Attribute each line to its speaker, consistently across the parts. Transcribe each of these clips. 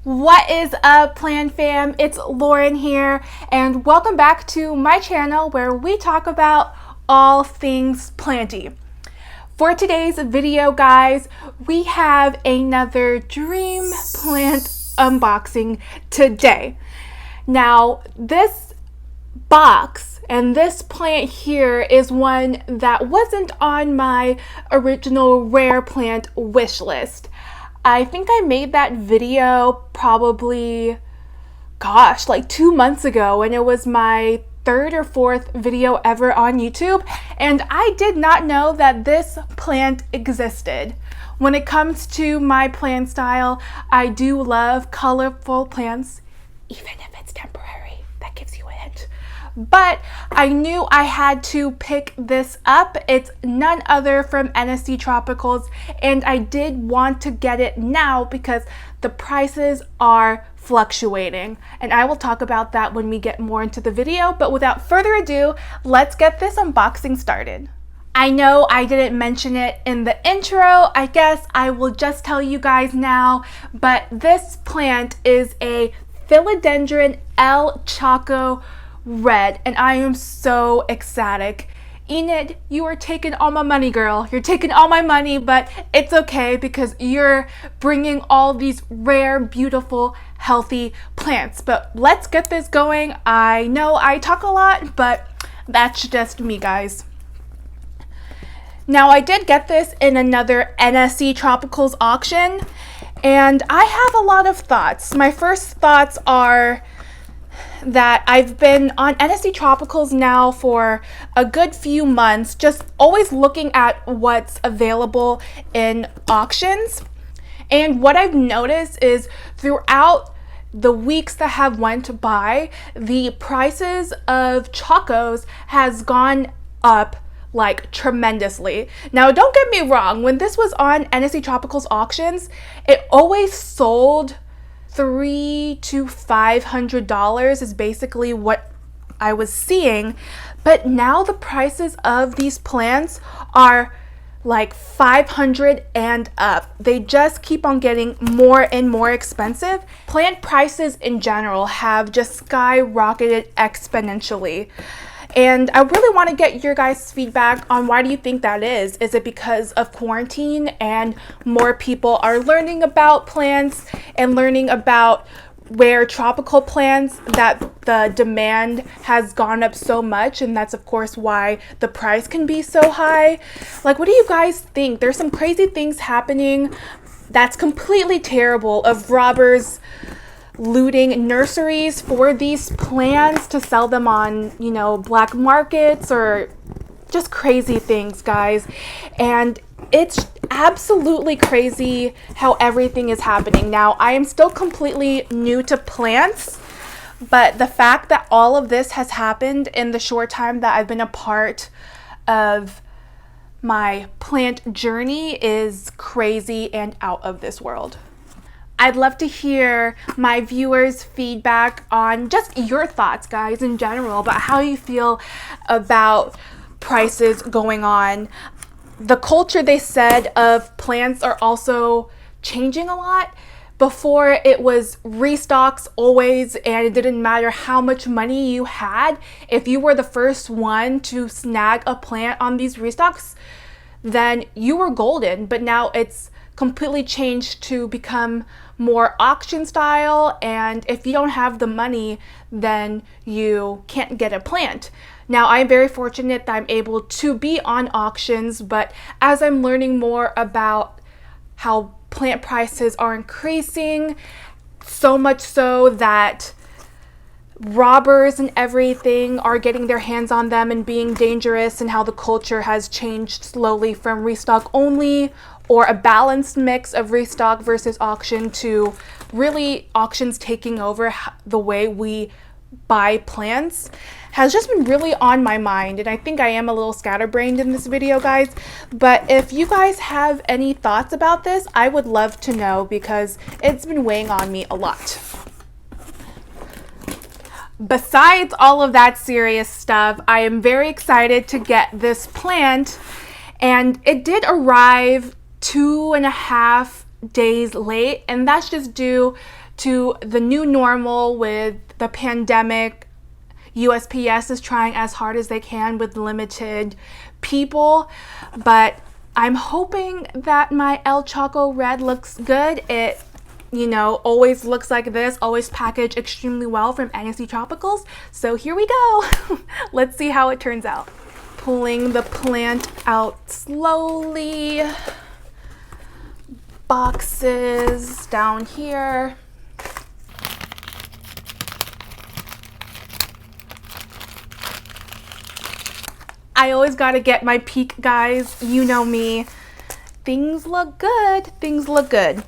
Speaker 1: What is up, plant fam? It's Lauren here, and welcome back to my channel where we talk about all things planty. For today's video, guys, we have another dream plant unboxing today. Now, this box and this plant here is one that wasn't on my original rare plant wish list. I think I made that video probably, like 2 months ago, and it was my third or fourth video ever on YouTube, and I did not know that this plant existed. When it comes to my plant style, I do love colorful plants, even if it's temporary. That gives you a hint. But I knew I had to pick this up. It's none other from NSE Tropicals, and I did want to get it now because the prices are fluctuating, and I will talk about that when we get more into the video. But without further ado, let's get this unboxing started. I know I didn't mention it in the intro. I guess I will just tell you guys now, but this plant is a Philodendron El Choco Red, and I am so ecstatic. Enid, you are taking all my money, girl. You're taking all my money, but it's okay because you're bringing all these rare, beautiful, healthy plants. But let's get this going. I know I talk a lot, but that's just me, guys. Now, I did get this in another NSE Tropicals auction, and I have a lot of thoughts. My first thoughts are that I've been on NSE Tropicals now for a good few months, just always looking at what's available in auctions. And what I've noticed is throughout the weeks that have went by, the prices of Chocos has gone up like tremendously. Now, don't get me wrong, when this was on NSE Tropicals auctions, it always sold $300 to $500 is basically what I was seeing, but now the prices of these plants are like $500 and up. They just keep on getting more and more expensive. Plant prices in general have just skyrocketed exponentially. And I really want to get your guys' feedback on why do you think that is? Is it because of quarantine and more people are learning about plants and learning about rare tropical plants that the demand has gone up so much, and that's of course why the price can be so high? Like, what do you guys think? There's some crazy things happening that's completely terrible, of robbers looting nurseries for these plants to sell them on, black markets, or just crazy things, guys. And it's absolutely crazy how everything is happening. Now, I am still completely new to plants, but the fact that all of this has happened in the short time that I've been a part of my plant journey is crazy and out of this world. I'd love to hear my viewers' feedback on just your thoughts, guys, in general, about how you feel about prices going on. The culture, they said, of plants are also changing a lot. Before, it was restocks always, and it didn't matter how much money you had. If you were the first one to snag a plant on these restocks, then you were golden. But now it's completely changed to become more auction style, and if you don't have the money, then you can't get a plant. Now, I'm very fortunate that I'm able to be on auctions, but as I'm learning more about how plant prices are increasing, so much so that robbers and everything are getting their hands on them and being dangerous, and how the culture has changed slowly from restock only or a balanced mix of restock versus auction to really auctions taking over the way we buy plants, has just been really on my mind. And I think I am a little scatterbrained in this video, guys, but if you guys have any thoughts about this, I would love to know because it's been weighing on me a lot. Besides all of that serious stuff, I am very excited to get this plant, and it did arrive 2.5 days late, and that's just due to the new normal with the pandemic. USPS is trying as hard as they can with limited people, but I'm hoping that my El Choco Red looks good. It, you know, always looks like this, always packaged extremely well from NSE Tropicals. So here we go. Let's see how it turns out. Pulling the plant out slowly. Boxes down here. I always gotta get my peek, guys. You know me. Things look good. Things look good.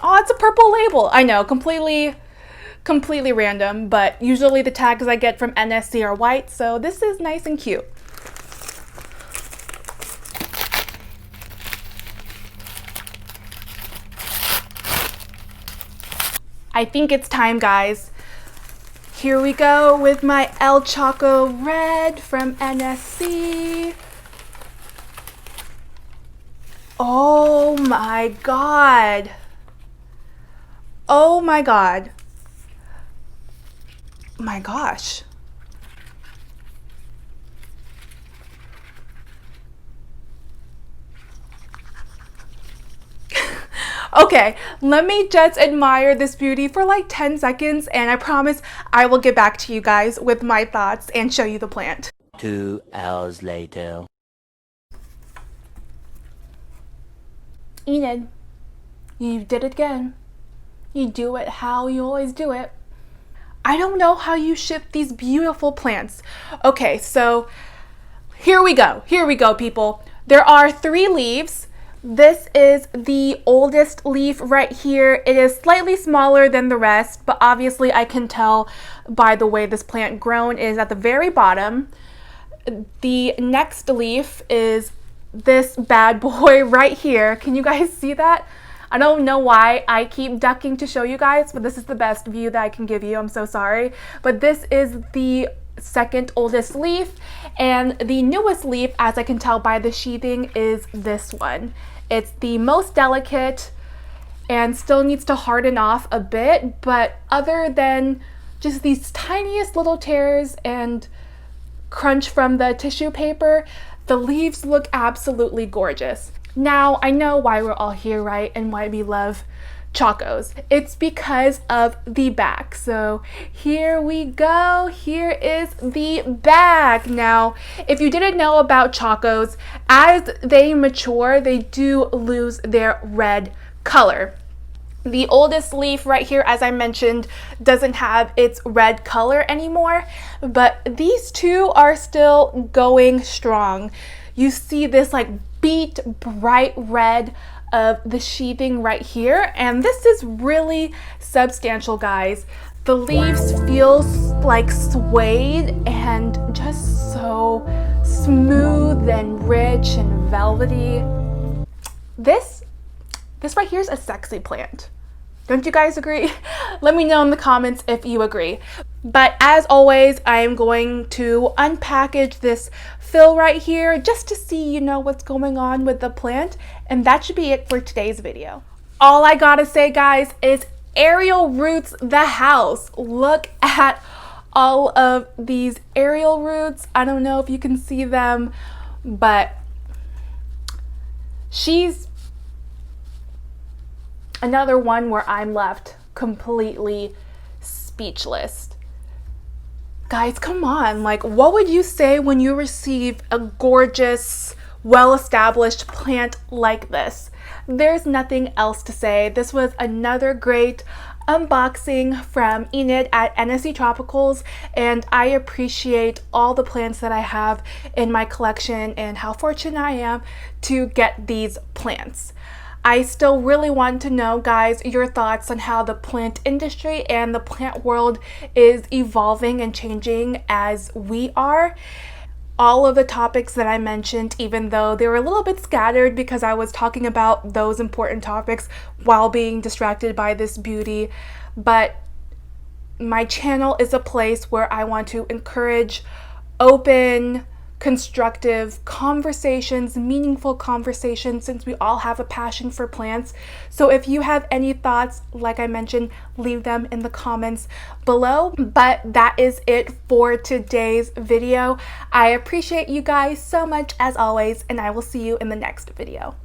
Speaker 1: Oh, it's a purple label. I know, completely random, but usually the tags I get from NSE are white, so this is nice and cute. I think it's time, guys. Here we go with my El Choco Red from NSE. Oh my God. Oh my God. My gosh. Okay, let me just admire this beauty for like 10 seconds, and I promise I will get back to you guys with my thoughts and show you the plant.
Speaker 2: 2 hours later.
Speaker 1: Enid, you did it again. You do it how you always do it. I don't know how you ship these beautiful plants. Okay, so here we go. Here we go, people. There are 3 leaves. This is the oldest leaf right here. It is slightly smaller than the rest, but obviously I can tell by the way this plant grown is at the very bottom. The next leaf is this bad boy right here. Can you guys see that? I don't know why I keep ducking to show you guys, but this is the best view that I can give you. I'm so sorry. But this is the second oldest leaf, and the newest leaf, as I can tell by the sheathing, is this one. It's the most delicate and still needs to harden off a bit, but other than just these tiniest little tears and crunch from the tissue paper, the leaves look absolutely gorgeous. Now, I know why we're all here, right? And why we love Chocos. It's because of the back. So here we go. Here is the back. Now, if you didn't know about Chocos, as they mature, they do lose their red color. The oldest leaf right here, as I mentioned, doesn't have its red color anymore, but these two are still going strong. You see this like beet bright red of the sheathing right here, and this is really substantial, guys. The leaves feel like suede and just so smooth and rich and velvety. This right here is a sexy plant. Don't you guys agree? Let me know in the comments if you agree. But as always, I am going to unpackage this fill right here just to see, you know, what's going on with the plant. And that should be it for today's video. All I gotta say, guys, is aerial roots the house. Look at all of these aerial roots. I don't know if you can see them, but she's another one where I'm left completely speechless. Guys, come on. Like, what would you say when you receive a gorgeous, well-established plant like this? There's nothing else to say. This was another great unboxing from Enid at NSE Tropicals, and I appreciate all the plants that I have in my collection and how fortunate I am to get these plants. I still really want to know, guys, your thoughts on how the plant industry and the plant world is evolving and changing as we are. All of the topics that I mentioned, even though they were a little bit scattered because I was talking about those important topics while being distracted by this beauty, but my channel is a place where I want to encourage open constructive conversations, meaningful conversations, since we all have a passion for plants. So if you have any thoughts, like I mentioned, leave them in the comments below. But that is it for today's video. I appreciate you guys so much as always, and I will see you in the next video.